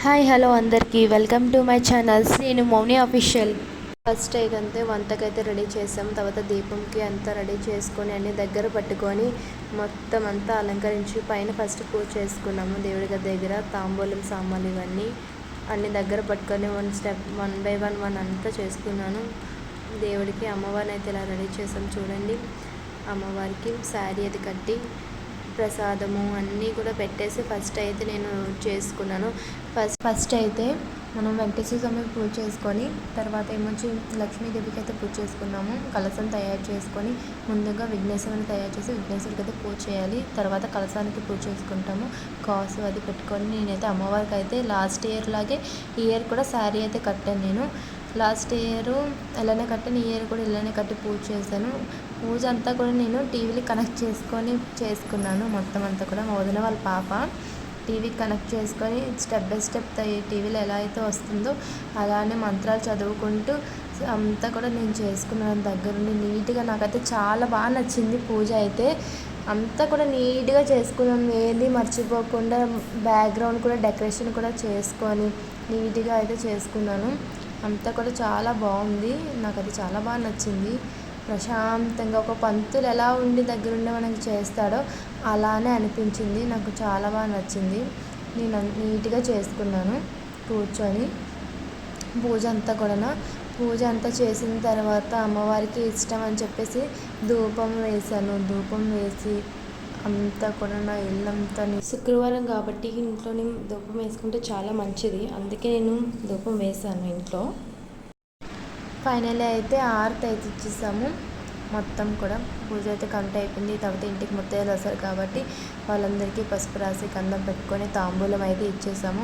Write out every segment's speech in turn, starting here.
Hi hello అందరికీ welcome to my channels. నేను మౌని official. First అయితే వంటకైతే రెడీ చేసాం. తర్వాత దీపంకి అంతా రెడీ చేసుకొని అన్ని దగ్గర పట్టుకొని మొత్తం అంతా అలంకరించి పైన ఫస్ట్ పూజ చేసుకున్నాము. దేవుడి గది దగ్గర తాంబూలం సామాన్లు ఇవన్నీ అన్ని దగ్గర పట్టుకొని వన్ బై వన్ అంతా చేసుకున్నాను. దేవుడికి అమ్మవారిని అయితే ఇలా రెడీ చేసాం చూడండి. అమ్మవారికి శారీ అది కట్టి ప్రసాదము అన్నీ కూడా పెట్టేసి ఫస్ట్ అయితే నేను చేసుకున్నాను. ఫస్ట్ అయితే మనం వెంకటేశ్వర స్వామికి పూజ చేసుకొని తర్వాత ఏమొచ్చి లక్ష్మీదేవికి అయితే పూజ చేసుకున్నాము. కలసం తయారు చేసుకొని ముందుగా విఘ్నేశ్వరుని తయారు చేసి విఘ్నేశ్వరికి అయితే పూజ చేయాలి. తర్వాత కలసానికి పూజ చేసుకుంటాము. కాసు అది పెట్టుకొని నేనైతే అమ్మవారికి అయితే లాస్ట్ ఇయర్ లాగే ఈ ఇయర్ కూడా శారీ అయితే కట్టాను. నేను లాస్ట్ ఇయర్ ఇలానే కట్టాను, ఈ ఇయర్ కూడా ఇలానే కట్టి పూజ చేశాను. పూజ అంతా కూడా నేను టీవీకి కనెక్ట్ చేసుకొని చేసుకున్నాను. మొత్తం అంతా కూడా మా వదిన వాళ్ళ పాప టీవీకి కనెక్ట్ చేసుకొని స్టెప్ బై స్టెప్ టీవీలో ఎలా అయితే వస్తుందో అలానే మంత్రాలు చదువుకుంటూ అంతా కూడా నేను చేసుకున్నాను దగ్గరుండి నీట్గా. నాకైతే చాలా బాగా నచ్చింది పూజ అయితే. అంతా కూడా నీట్గా చేసుకున్నాను, ఏది మర్చిపోకుండా. బ్యాక్గ్రౌండ్ కూడా డెకరేషన్ కూడా చేసుకొని నీట్గా అయితే చేసుకున్నాను. అంతా కూడా చాలా బాగుంది. నాకు అది చాలా బాగా నచ్చింది. ప్రశాంతంగా ఒక పంతులు ఎలా ఉండి దగ్గరుండి మనకి చేస్తాడో అలానే అనిపించింది. నాకు చాలా బాగా నచ్చింది. నేను నీట్గా చేసుకున్నాను కూర్చొని. పూజ అంతా చేసిన తర్వాత అమ్మవారికి ఇష్టం అని చెప్పేసి ధూపం వేశాను. ధూపం వేసి అంతా కూడా నా ఇల్లంతా శుక్రవారం కాబట్టి ఇంట్లోనే ధూపం వేసుకుంటే చాలా మంచిది. అందుకే నేను ధూపం వేశాను ఇంట్లో. ఫైనల్లీ అయితే ఆరతి అయితే ఇచ్చేసాము. మొత్తం కూడా పూజ అయితే కంప్లీట్ అయిపోయింది. తర్వాత ఇంటికి ముత్తయ్యలు వస్తారు కాబట్టి వాళ్ళందరికీ పసుపు రాసి గంధం పెట్టుకొని తాంబూలం అయితే ఇచ్చేసాము.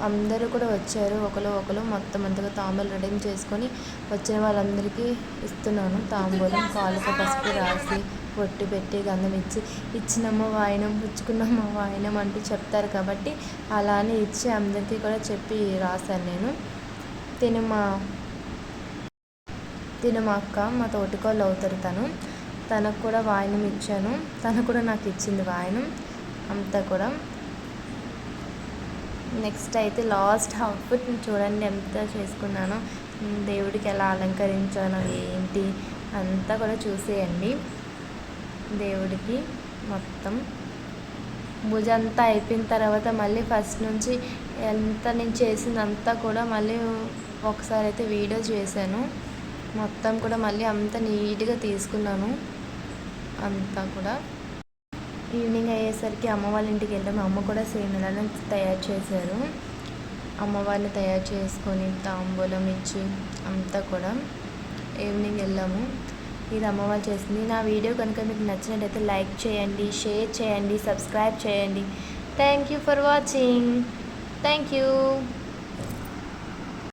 అందరూ కూడా వచ్చారు, ఒకరు మొత్తం అంతగా తాంబూలం రెడీ చేసుకొని వచ్చిన వాళ్ళందరికీ ఇస్తున్నాను తాంబూలం. కాళ్ళకు పసుపు రాసి బొట్టు పెట్టి గంధం ఇచ్చినమ్మ వాయినం పుచ్చుకున్నమ్మ వాయినం అంటూ చెప్తారు కాబట్టి అలానే ఇచ్చి అందరికీ కూడా చెప్పి రాశాను నేను. తిను మా అక్క, మా తోటికోళ్ళు అవుతారు. తనకు కూడా వాయినం ఇచ్చాను. తను కూడా నాకు ఇచ్చింది వాయినం అంతా కూడా. నెక్స్ట్ అయితే లాస్ట్ అవుట్ఫిట్ చూడండి ఎంత చేసుకున్నానో, దేవుడికి ఎలా అలంకరించానో ఏంటి అంతా కూడా చూసేయండి. దేవుడికి మొత్తం పూజ అంతా అయిపోయిన తర్వాత మళ్ళీ ఫస్ట్ నుంచి ఎంత నేను చేసిందంతా కూడా మళ్ళీ ఒకసారి అయితే వీడియో చేశాను. మొత్తం కూడా మళ్ళీ అంతా నీట్గా తీసుకున్నాను. అంతా కూడా ఈవినింగ్ అయ్యేసరికి అమ్మ వాళ్ళ ఇంటికి వెళ్ళాము. అమ్మ కూడా సేమ్ ఇలానే తయారు చేశారు. అమ్మవారిని తయారు చేసుకొని తాంబూలం ఇచ్చి అంతా కూడా ఈవినింగ్ వెళ్ళాము. ఇది అమ్మవారు చేసింది. నా వీడియో కనుక మీకు నచ్చినట్టయితే లైక్ చేయండి, షేర్ చేయండి, సబ్స్క్రైబ్ చేయండి. Thank you for watching. Thank you.